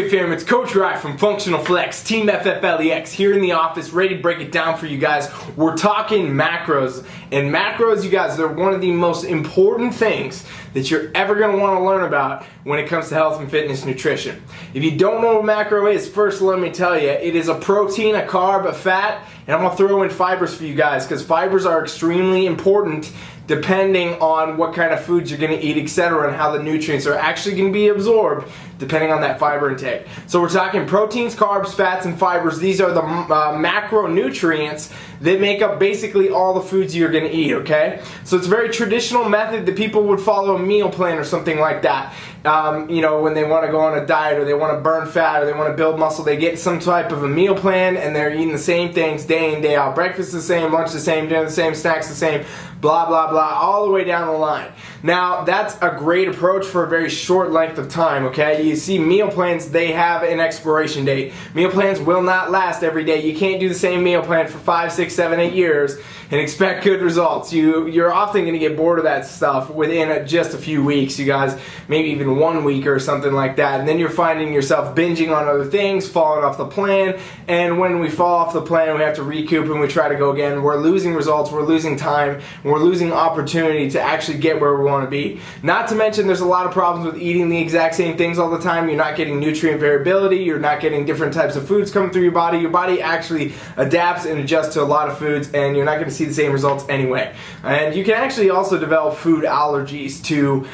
Hey fam, it's Coach Rye from Functional Flex, Team FFLEX, here in the office, ready to break it down for you guys. We're talking macros, and macros, you guys, they're one of the most important things that you're ever going to want to learn about when it comes to health and fitness nutrition. If you don't know what macro is, first let me tell you, it is a protein, a carb, a fat, and I'm going to throw in fibers for you guys, because fibers are extremely important depending on what kind of foods you're going to eat, etc., and how the nutrients are actually going to be absorbed depending on that fiber intake. So we're talking proteins, carbs, fats, and fibers. These are the macronutrients that make up basically all the foods you're going to eat, okay? So it's a very traditional method that people would follow a meal plan or something like that. When they want to go on a diet or they want to burn fat or they want to build muscle, they get some type of a meal plan and they're eating the same things day in, day out. Breakfast the same, lunch the same, dinner the same, snacks the same, blah, blah, blah, all the way down the line. Now, that's a great approach for a very short length of time, okay? You see meal plans, they have an expiration date. Meal plans will not last every day. You can't do the same meal plan for 5, 6, 7, 8 years and expect good results. You're often going to get bored of that stuff within just a few weeks, you guys, maybe even 1 week or something like that. And then you're finding yourself binging on other things, falling off the plan, and when we fall off the plan, we have to recoup and we try to go again. We're losing results, we're losing time, we're losing opportunity to actually get where we want to be. Not to mention there's a lot of problems with eating the exact same things all the time. You're not getting nutrient variability, you're not getting different types of foods coming through your body. Your body actually adapts and adjusts to a lot of foods, and you're not going to see the same results anyway. And you can actually also develop food allergies to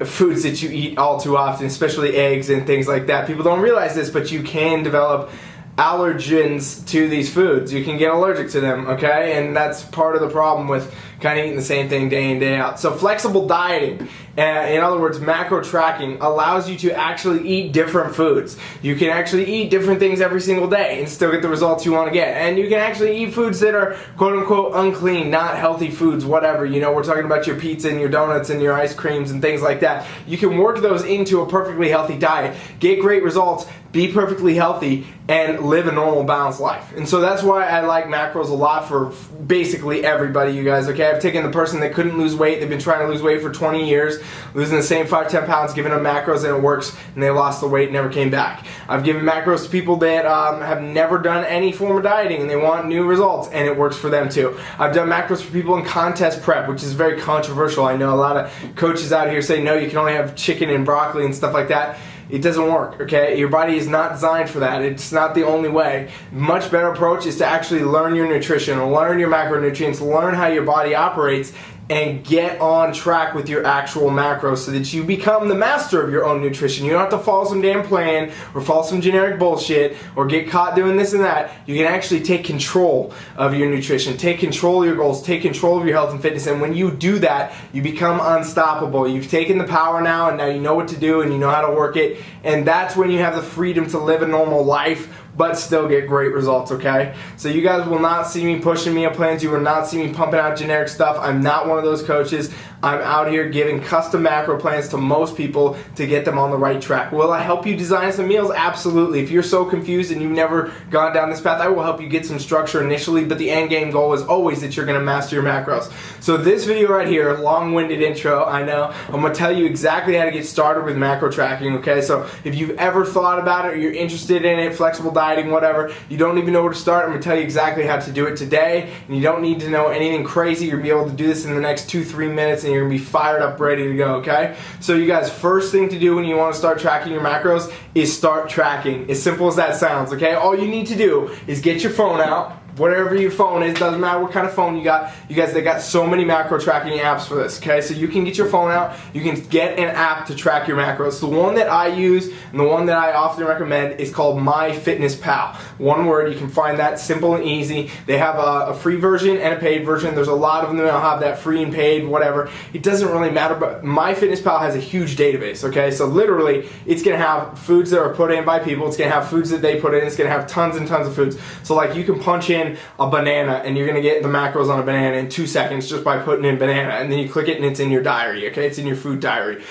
foods that you eat all too often, especially eggs and things like that. People don't realize this, but you can develop allergens to these foods. You can get allergic to them, okay? And that's part of the problem with kind of eating the same thing day in, day out. So flexible dieting, in other words, macro tracking, allows you to actually eat different foods. You can actually eat different things every single day and still get the results you want to get. And you can actually eat foods that are quote-unquote unclean, not healthy foods, whatever. You know, we're talking about your pizza and your donuts and your ice creams and things like that. You can work those into a perfectly healthy diet, get great results, be perfectly healthy, and live a normal, balanced life. And so that's why I like macros a lot for basically everybody, you guys, okay? I've taken the person that couldn't lose weight, they've been trying to lose weight for 20 years, losing the same 5-10 pounds, giving them macros and it works, and they lost the weight, never came back. I've given macros to people that have never done any form of dieting and they want new results, and it works for them too. I've done macros for people in contest prep, which is very controversial. I know a lot of coaches out here say, no, you can only have chicken and broccoli and stuff like that. It doesn't work, okay? Your body is not designed for that. It's not the only way. Much better approach is to actually learn your nutrition, learn your macronutrients, learn how your body operates, and get on track with your actual macros so that you become the master of your own nutrition. You don't have to follow some damn plan or follow some generic bullshit or get caught doing this and that. You can actually take control of your nutrition, take control of your goals, take control of your health and fitness, and when you do that, you become unstoppable. You've taken the power now, and now you know what to do and you know how to work it, and that's when you have the freedom to live a normal life but still get great results, okay? So you guys will not see me pushing meal plans. You will not see me pumping out generic stuff. I'm not one of those coaches. I'm out here giving custom macro plans to most people to get them on the right track. Will I help you design some meals? Absolutely. If you're so confused and you've never gone down this path, I will help you get some structure initially, but the end game goal is always that you're going to master your macros. So this video right here, long-winded intro, I know, I'm going to tell you exactly how to get started with macro tracking, okay? So if you've ever thought about it or you're interested in it, flexible dieting, whatever, you don't even know where to start, I'm going to tell you exactly how to do it today, and you don't need to know anything crazy. You'll be able to do this in the next 2-3 minutes, and you're going to be fired up, ready to go, okay? So you guys, first thing to do when you want to start tracking your macros is start tracking. As simple as that sounds, okay? All you need to do is get your phone out, whatever your phone is, doesn't matter what kind of phone you got. You guys, they got so many macro tracking apps for this, okay? So you can get your phone out, you can get an app to track your macros. The one that I use and the one that I often recommend is called MyFitnessPal. One word, you can find that, simple and easy. They have a free version and a paid version. There's a lot of them that'll have that free and paid, whatever. It doesn't really matter, but MyFitnessPal has a huge database, okay? So literally, it's gonna have foods that are put in by people, it's gonna have foods that they put in, it's gonna have tons and tons of foods. So like you can punch in a banana and you're going to get the macros on a banana in 2 seconds just by putting in banana, and then you click it and it's in your diary, okay? It's in your food diary.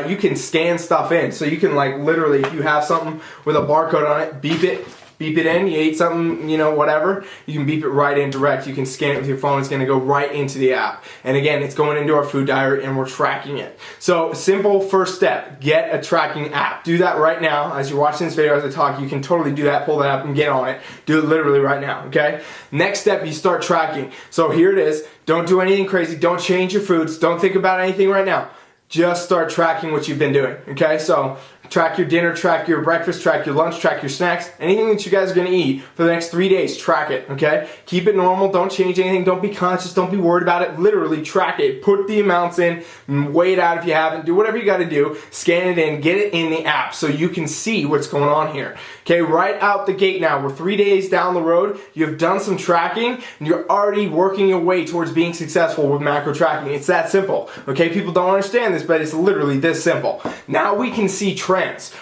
You can scan stuff in, so you can like literally, if you have something with a barcode on it, beep it, beep it in. You ate something, whatever, you can beep it right in direct. You can scan it with your phone. It's going to go right into the app. And again, it's going into our food diary and we're tracking it. So simple first step, get a tracking app. Do that right now. As you're watching this video as I talk, you can totally do that. Pull that up and get on it. Do it literally right now, okay? Next step, you start tracking. So here it is. Don't do anything crazy. Don't change your foods. Don't think about anything right now. Just start tracking what you've been doing, okay? So track your dinner, track your breakfast, track your lunch, track your snacks, anything that you guys are going to eat for the next 3 days, track it, okay? Keep it normal, don't change anything, don't be conscious, don't be worried about it, literally track it, put the amounts in, weigh it out if you haven't, do whatever you got to do, scan it in, get it in the app so you can see what's going on here. Okay, right out the gate now, we're 3 days down the road, you've done some tracking, and you're already working your way towards being successful with macro tracking. It's that simple, okay? People don't understand this, but it's literally this simple. Now we can see trends.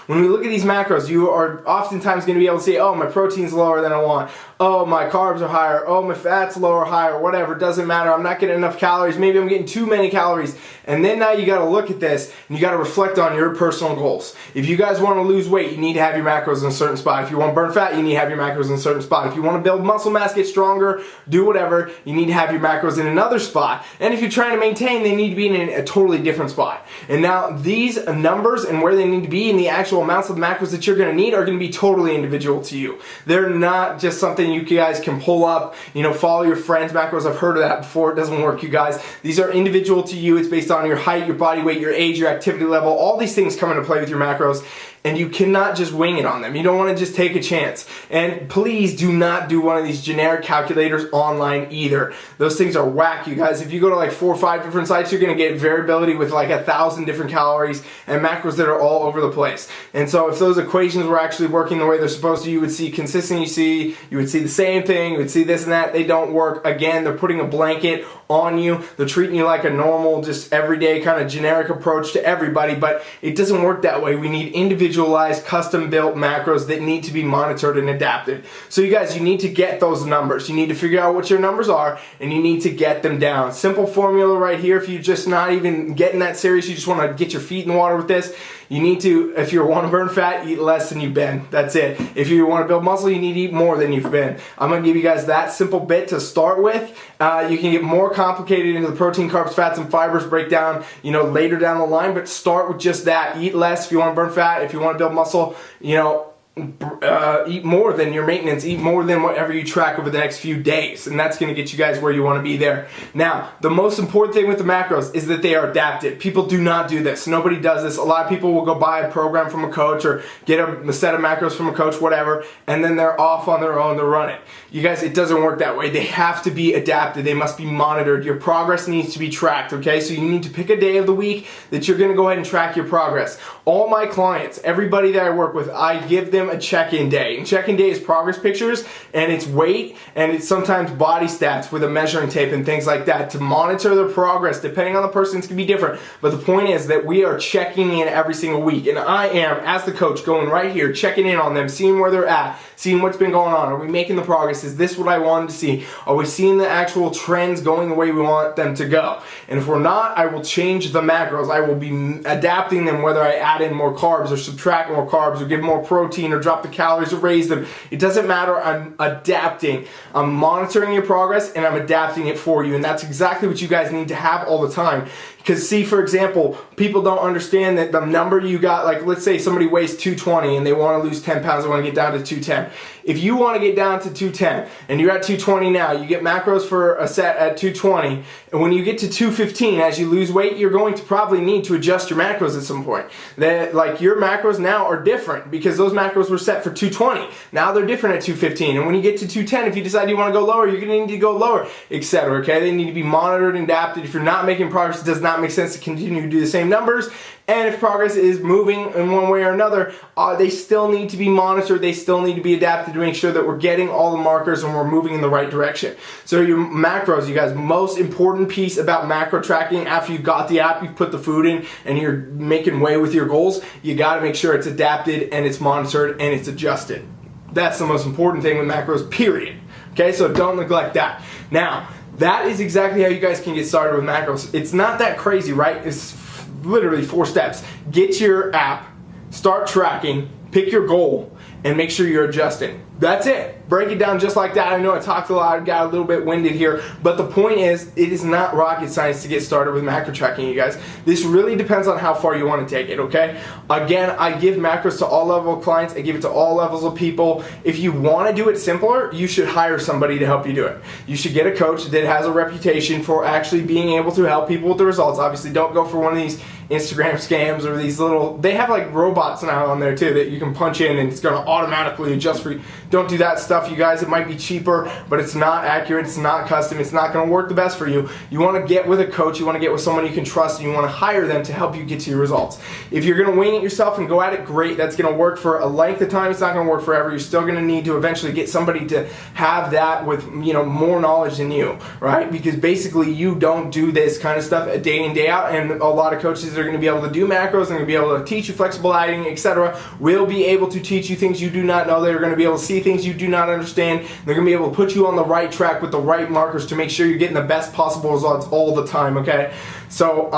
When we look at these macros, you are oftentimes going to be able to see, oh, my protein's lower than I want. Oh, my carbs are higher. Oh, my fat's lower, higher, whatever. Doesn't matter. I'm not getting enough calories. Maybe I'm getting too many calories. And then now you got to look at this and you got to reflect on your personal goals. If you guys want to lose weight, you need to have your macros in a certain spot. If you want to burn fat, you need to have your macros in a certain spot. If you want to build muscle mass, get stronger, do whatever, you need to have your macros in another spot. And if you're trying to maintain, they need to be in a totally different spot. And now these numbers and where they need to be and the actual amounts of macros that you're going to need are going to be totally individual to you. They're not just something you guys can pull up, follow your friends' macros. I've heard of that before. It doesn't work, you guys. These are individual to you. It's based on your height, your body weight, your age, your activity level. All these things come into play with your macros. And you cannot just wing it on them. You don't want to just take a chance. And please do not do one of these generic calculators online either. Those things are whack, you guys. If you go to like 4 or 5 different sites, you're going to get variability with like 1,000 different calories and macros that are all over the place. And so if those equations were actually working the way they're supposed to, you would see consistency, you would see the same thing, you would see this and that. They don't work. Again, they're putting a blanket on you. They're treating you like a normal, just everyday kind of generic approach to everybody, but it doesn't work that way. We need individualized, custom-built macros that need to be monitored and adapted. So you guys, you need to get those numbers. You need to figure out what your numbers are, and you need to get them down. Simple formula right here. If you're just not even getting that serious, you just want to get your feet in the water with this, you need to, if you want to burn fat, eat less than you've been. That's it. If you want to build muscle, you need to eat more than you've been. I'm going to give you guys that simple bit to start with. You can get more complicated into the protein, carbs, fats, and fibers breakdown, later down the line, but start with just that. Eat less if you want to burn fat. If you want to build muscle, eat more than your maintenance, eat more than whatever you track over the next few days, and that's going to get you guys where you want to be there. Now, the most important thing with the macros is that they are adapted. People do not do this. Nobody does this. A lot of people will go buy a program from a coach or get a set of macros from a coach, whatever, and then they're off on their own to run it. You guys, it doesn't work that way. They have to be adapted. They must be monitored. Your progress needs to be tracked, okay? So you need to pick a day of the week that you're going to go ahead and track your progress. All my clients, everybody that I work with, I give them a check-in day. And check-in day is progress pictures, and it's weight, and it's sometimes body stats with a measuring tape and things like that to monitor their progress. Depending on the person, it's going to be different. But the point is that we are checking in every single week. And I am, as the coach, going right here, checking in on them, seeing where they're at, seeing what's been going on. Are we making the progress? Is this what I wanted to see? Are we seeing the actual trends going the way we want them to go? And if we're not, I will change the macros. I will be adapting them, whether I add in more carbs or subtract more carbs or give more protein or drop the calories or raise them. It doesn't matter. I'm adapting. I'm monitoring your progress and I'm adapting it for you. And that's exactly what you guys need to have all the time. Because see, for example, people don't understand that the number you got, like let's say somebody weighs 220 and they want to lose 10 pounds, they want to get down to 210. If you want to get down to 210 and you're at 220 now, you get macros for a set at 220, and when you get to 215, as you lose weight, you're going to probably need to adjust your macros at some point. That, like, your macros now are different because those macros were set for 220. Now they're different at 215, and when you get to 210, if you decide you want to go lower, you're going to need to go lower, etc. Okay, they need to be monitored and adapted. If you're not making progress, it does not make sense to continue to do the same numbers. And if progress is moving in one way or another, they still need to be monitored. They still need to be adapted to make sure that we're getting all the markers and we're moving in the right direction. So your macros, you guys, most important piece about macro tracking, after you've got the app, you've put the food in, and you're making way with your goals, you got to make sure it's adapted and it's monitored and it's adjusted. That's the most important thing with macros, period. Okay, so don't neglect that. Now, that is exactly how you guys can get started with macros. It's not that crazy, right? It's literally 4 steps. Get your app, start tracking, pick your goal, and make sure you're adjusting. That's it. Break it down just like that. I know I talked a lot, got a little bit winded here, but the point is, it is not rocket science to get started with macro tracking, you guys. This really depends on how far you want to take it, okay? Again, I give macros to all level of clients. I give it to all levels of people. If you want to do it simpler, you should hire somebody to help you do it. You should get a coach that has a reputation for actually being able to help people with the results. Obviously, don't go for one of these Instagram scams or these little, they have like robots now on there too that you can punch in and it's going to automatically adjust for you. Don't do that stuff, you guys. It might be cheaper, but it's not accurate, it's not custom, it's not going to work the best for you. You want to get with a coach, you want to get with someone you can trust, and you want to hire them to help you get to your results. If you're going to wing it yourself and go at it, great. That's going to work for a length of time. It's not going to work forever. You're still going to need to eventually get somebody to have that with, more knowledge than you, right? Because basically you don't do this kind of stuff day in, day out, and a lot of coaches that are going to be able to do macros and going to be able to teach you flexible dieting, etc., will be able to teach you things you do not know. They're going to be able to see things you do not understand. They're going to be able to put you on the right track with the right markers to make sure you're getting the best possible results all the time, okay? So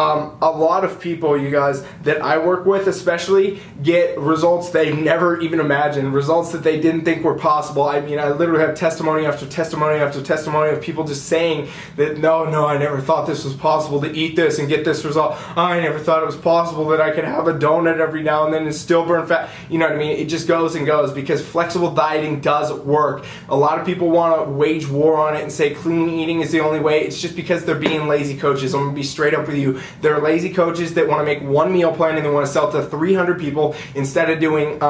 a lot of people, you guys, that I work with especially, get results they never even imagined, results that they didn't think were possible. I mean, I literally have testimony after testimony after testimony of people just saying that, no, I never thought this was possible to eat this and get this result. I never thought it was possible that I could have a donut every now and then and still burn fat. You know what I mean? It just goes and goes because flexible dieting does work. A lot of people want to wage war on it and say clean eating is the only way. It's just because they're being lazy coaches. I'm going to be straight up with you. They're lazy coaches that want to make one meal plan and they want to sell to 300 people instead of doing,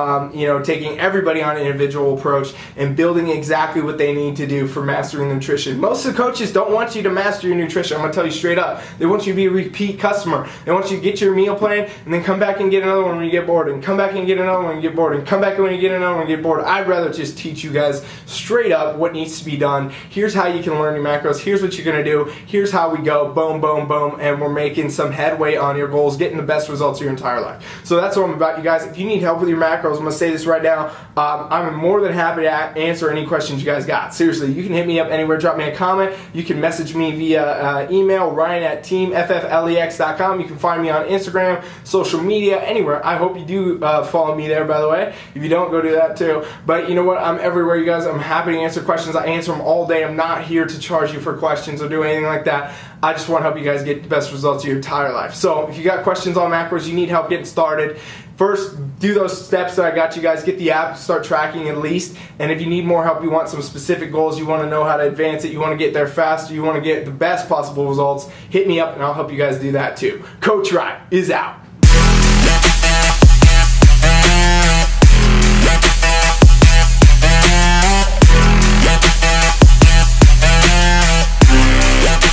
taking everybody on an individual approach and building exactly what they need to do for mastering nutrition. Most of the coaches don't want you to master your nutrition. I'm going to tell you straight up. They want you to be a repeat customer. They want you to get your meal plan and then come back and get another one when you get bored, and come back and get another one when you get bored, and come back when you get another one when you get bored. I'd rather just teach you guys straight up what needs to be done. Here's how you can learn your macros. Here's what you're going to do. Here's how we go. Boom, boom, boom. And we're making some headway on your goals, getting the best results of your entire life. So that's what I'm about, you guys. If you need help with your macros, I'm going to say this right now. I'm more than happy to answer any questions you guys got. Seriously, you can hit me up anywhere. Drop me a comment. You can message me via email, ryan@teamfflex.com. You can find me on Instagram, social media, anywhere. I hope you do follow me there, by the way. If you don't, go do that too. But you know what? I'm everywhere, you guys. I'm happy to answer questions. I answer them all day. I'm not here to charge you for questions or do anything like that. I just want to help you guys get the best results of your entire life. So if you got questions on macros, you need help getting started, first do those steps that I got you guys. Get the app, start tracking at least. And if you need more help, you want some specific goals, you want to know how to advance it, you want to get there faster, you want to get the best possible results, hit me up and I'll help you guys do that too. Coach Ryan is out.